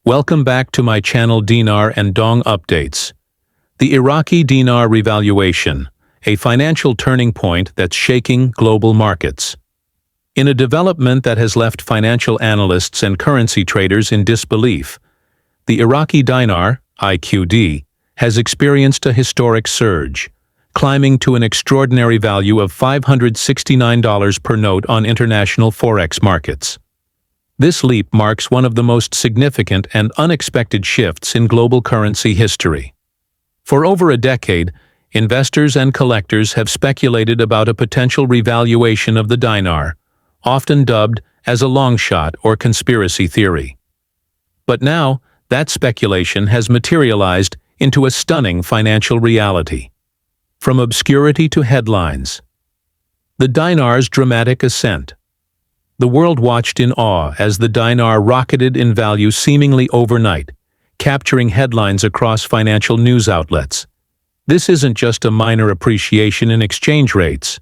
Welcome back to my channel Dinar and Dong Updates. The Iraqi Dinar Revaluation, a financial turning point that's shaking global markets. In a development that has left financial analysts and currency traders in disbelief, the Iraqi Dinar, IQD, has experienced a historic surge, climbing to an extraordinary value of $569 per note on international forex markets. This leap marks one of the most significant and unexpected shifts in global currency history. For over a decade, investors and collectors have speculated about a potential revaluation of the dinar, often dubbed as a long shot or conspiracy theory. But now, that speculation has materialized into a stunning financial reality. From obscurity to headlines. The dinar's dramatic ascent. The world watched in awe as the dinar rocketed in value seemingly overnight, capturing headlines across financial news outlets. This isn't just a minor appreciation in exchange rates.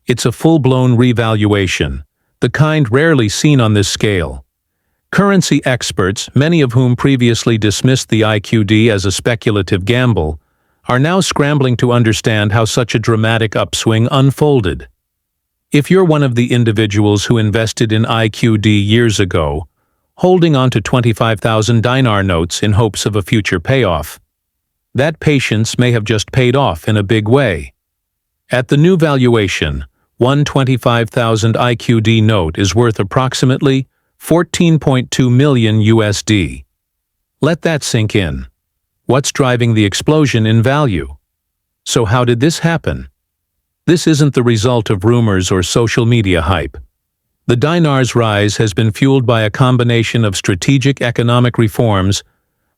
It's a full-blown revaluation, the kind rarely seen on this scale. Currency experts, many of whom previously dismissed the IQD as a speculative gamble, are now scrambling to understand how such a dramatic upswing unfolded. If you're one of the individuals who invested in IQD years ago, holding on to 25,000 dinar notes in hopes of a future payoff, that patience may have just paid off in a big way. At the new valuation, one 25,000 IQD note is worth approximately 14.2 million USD. Let that sink in. What's driving the explosion in value? So how did this happen? This isn't the result of rumors or social media hype. The dinar's rise has been fueled by a combination of strategic economic reforms,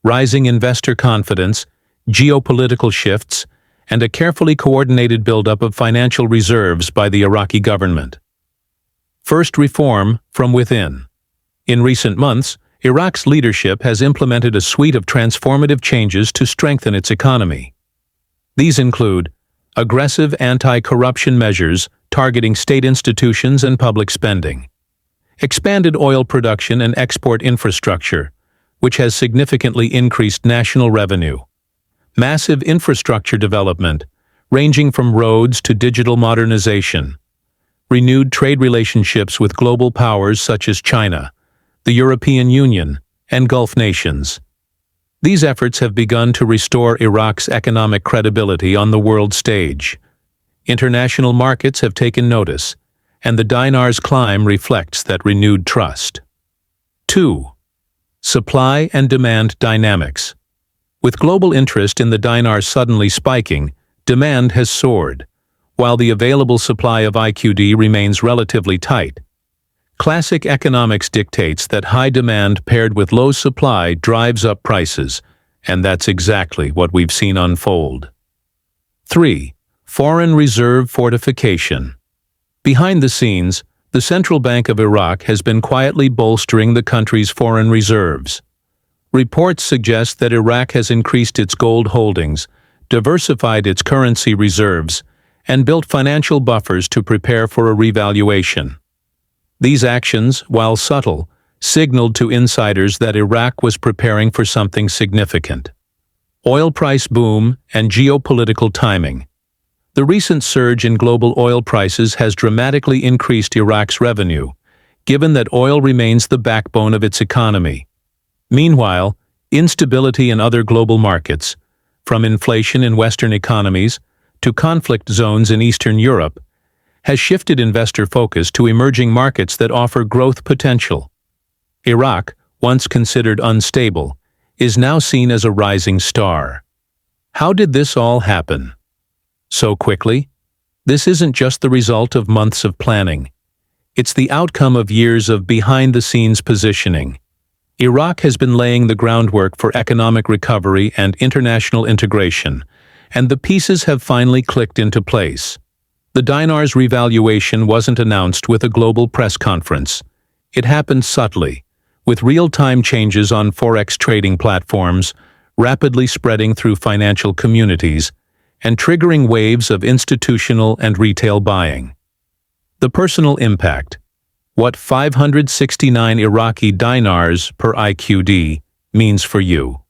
rising investor confidence, geopolitical shifts, and a carefully coordinated buildup of financial reserves by the Iraqi government. First, reform from within. In recent months, Iraq's leadership has implemented a suite of transformative changes to strengthen its economy. These include aggressive anti-corruption measures targeting state institutions and public spending, expanded oil production and export infrastructure, which has significantly increased national revenue, massive infrastructure development, ranging from roads to digital modernization, renewed trade relationships with global powers such as China, the European Union, and Gulf nations. These efforts have begun to restore Iraq's economic credibility on the world stage. International markets have taken notice, and the dinar's climb reflects that renewed trust. 2. Supply and demand dynamics. With global interest in the dinar suddenly spiking, demand has soared, while the available supply of IQD remains relatively tight. Classic economics dictates that high demand paired with low supply drives up prices, and that's exactly what we've seen unfold. 3. Foreign reserve fortification. Behind the scenes, the Central Bank of Iraq has been quietly bolstering the country's foreign reserves. Reports suggest that Iraq has increased its gold holdings, diversified its currency reserves, and built financial buffers to prepare for a revaluation. These actions, while subtle, signaled to insiders that Iraq was preparing for something significant. Oil price boom and geopolitical timing. The recent surge in global oil prices has dramatically increased Iraq's revenue, given that oil remains the backbone of its economy. Meanwhile, instability in other global markets, from inflation in Western economies to conflict zones in Eastern Europe, has shifted investor focus to emerging markets that offer growth potential. Iraq, once considered unstable, is now seen as a rising star. How did this all happen so quickly? This isn't just the result of months of planning. It's the outcome of years of behind-the-scenes positioning. Iraq has been laying the groundwork for economic recovery and international integration, and the pieces have finally clicked into place. The dinar's revaluation wasn't announced with a global press conference. It happened subtly, with real-time changes on forex trading platforms, rapidly spreading through financial communities, and triggering waves of institutional and retail buying. The personal impact. What 569 Iraqi dinars per IQD means for you.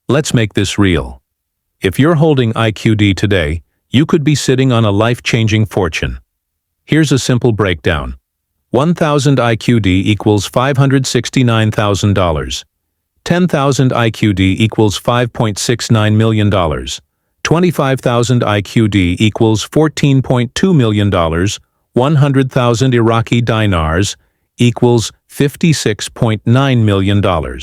Let's make this real. If you're holding IQD today, you could be sitting on a life-changing fortune. Here's a simple breakdown. 1,000 IQD equals $569,000. 10,000 IQD equals $5.69 million. 25,000 IQD equals $14.2 million. 100,000 Iraqi dinars equals $56.9 million.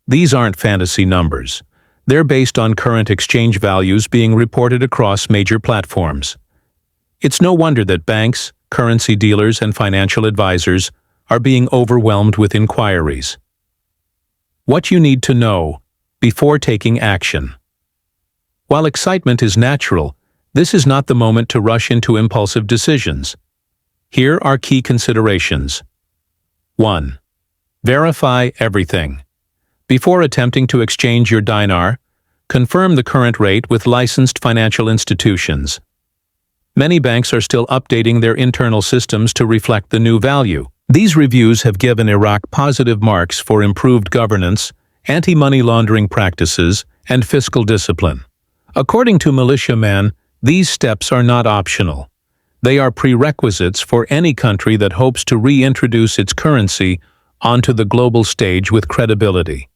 These aren't fantasy numbers. They're based on current exchange values being reported across major platforms. It's no wonder that banks, currency dealers, and financial advisors are being overwhelmed with inquiries. What you need to know before taking action. While excitement is natural, this is not the moment to rush into impulsive decisions. Here are key considerations. 1. Verify everything. Before attempting to exchange your dinar, confirm the current rate with licensed financial institutions. Many banks are still updating their internal systems to reflect the new value. These reviews have given Iraq positive marks for improved governance, anti-money laundering practices, and fiscal discipline. According to Militia, these steps are not optional. They are prerequisites for any country that hopes to reintroduce its currency onto the global stage with credibility.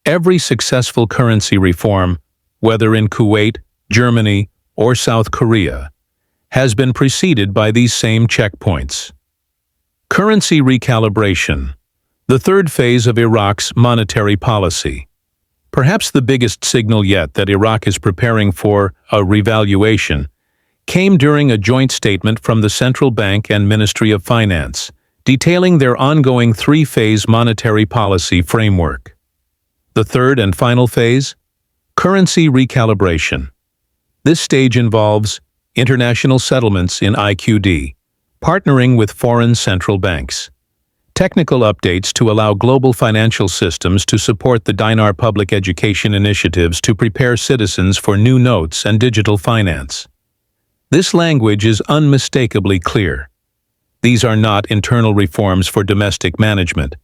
Every successful currency reform, whether in Kuwait, Germany, or South Korea, has been preceded by these same checkpoints. Currency recalibration, the third phase of Iraq's monetary policy. Perhaps the biggest signal yet that Iraq is preparing for a revaluation came during a joint statement from the Central Bank and Ministry of Finance, detailing their ongoing three-phase monetary policy framework. The third and final phase? Currency recalibration. This stage involves international settlements in IQD, partnering with foreign central banks, technical updates to allow global financial systems to support the Dinar public education initiatives to prepare citizens for new notes and digital finance. This language is unmistakably clear. These are not internal reforms for domestic management.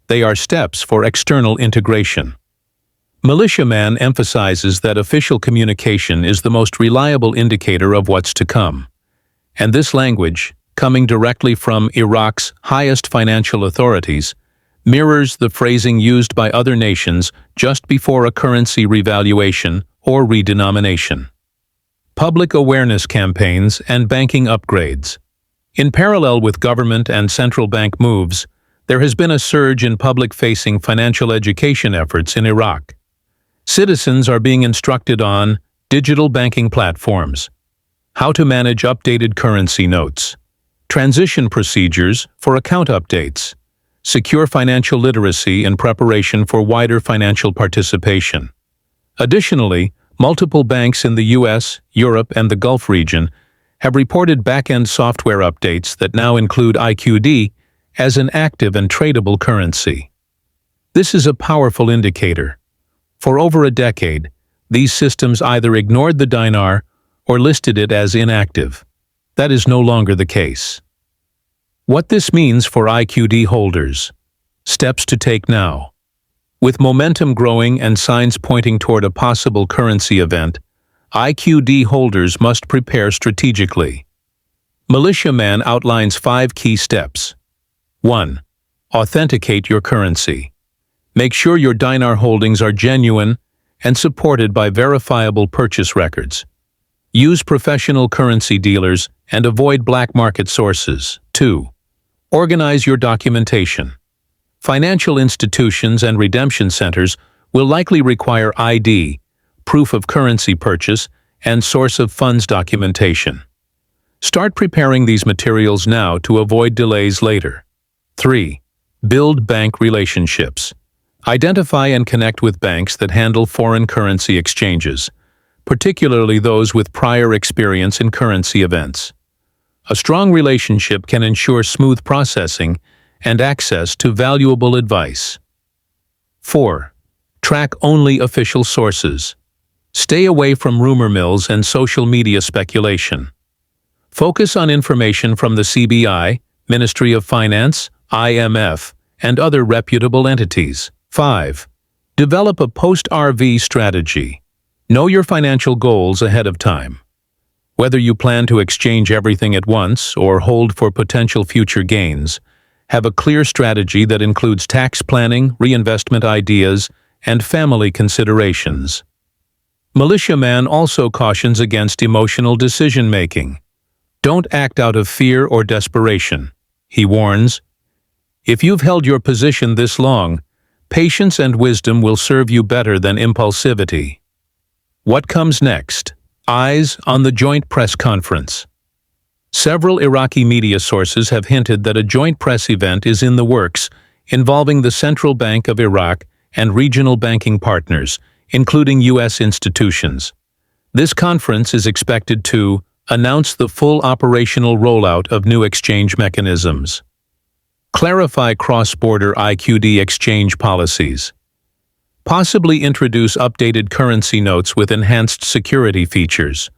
They are steps for external integration. Militia emphasizes that official communication is the most reliable indicator of what's to come. And this language, coming directly from Iraq's highest financial authorities, mirrors the phrasing used by other nations just before a currency revaluation or redenomination. Public awareness campaigns and banking upgrades. In parallel with government and central bank moves, there has been a surge in public-facing financial education efforts in Iraq. Citizens are being instructed on digital banking platforms, how to manage updated currency notes, transition procedures for account updates, secure financial literacy in preparation for wider financial participation. Additionally, multiple banks in the US, Europe, and the Gulf region have reported back-end software updates that now include IQD as an active and tradable currency. This is a powerful indicator. For over a decade, these systems either ignored the dinar or listed it as inactive. That is no longer the case. What this means for IQD holders. Steps to take now. With momentum growing and signs pointing toward a possible currency event, IQD holders must prepare strategically. Militia outlines 5 key steps. 1. Authenticate your currency. Make sure your dinar holdings are genuine and supported by verifiable purchase records. Use professional currency dealers and avoid black market sources. 2. Organize your documentation. Financial institutions and redemption centers will likely require ID, proof of currency purchase, and source of funds documentation. Start preparing these materials now to avoid delays later. 3. Build bank relationships. Identify and connect with banks that handle foreign currency exchanges, particularly those with prior experience in currency events. A strong relationship can ensure smooth processing and access to valuable advice. 4. Track only official sources. Stay away from rumor mills and social media speculation. Focus on information from the CBI, Ministry of Finance, IMF, and other reputable entities. 5. Develop a post-RV strategy. Know your financial goals ahead of time. Whether you plan to exchange everything at once or hold for potential future gains, have a clear strategy that includes tax planning, reinvestment ideas, and family considerations. Militia Man also cautions against emotional decision-making. Don't act out of fear or desperation. He warns, if you've held your position this long, patience and wisdom will serve you better than impulsivity. What comes next? Eyes on the joint press conference. Several Iraqi media sources have hinted that a joint press event is in the works involving the Central Bank of Iraq and regional banking partners, including U.S. institutions. This conference is expected to announce the full operational rollout of new exchange mechanisms, clarify cross-border IQD exchange policies, possibly introduce updated currency notes with enhanced security features.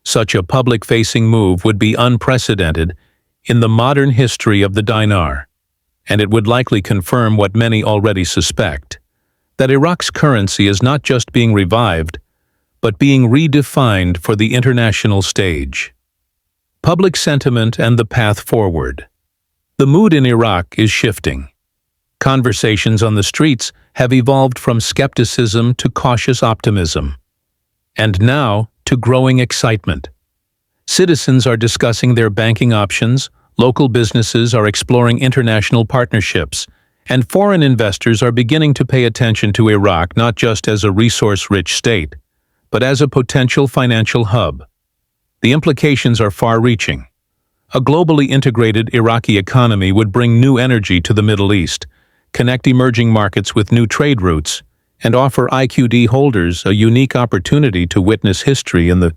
Such a public-facing move would be unprecedented in the modern history of the dinar, and it would likely confirm what many already suspect, that Iraq's currency is not just being revived, but being redefined for the international stage. Public sentiment and the path forward. The mood in Iraq is shifting. Conversations on the streets have evolved from skepticism to cautious optimism, and now to growing excitement. Citizens are discussing their banking options, local businesses are exploring international partnerships, and foreign investors are beginning to pay attention to Iraq not just as a resource-rich state, but as a potential financial hub. The implications are far-reaching. A globally integrated Iraqi economy would bring new energy to the Middle East, connect emerging markets with new trade routes, and offer IQD holders a unique opportunity to witness history in the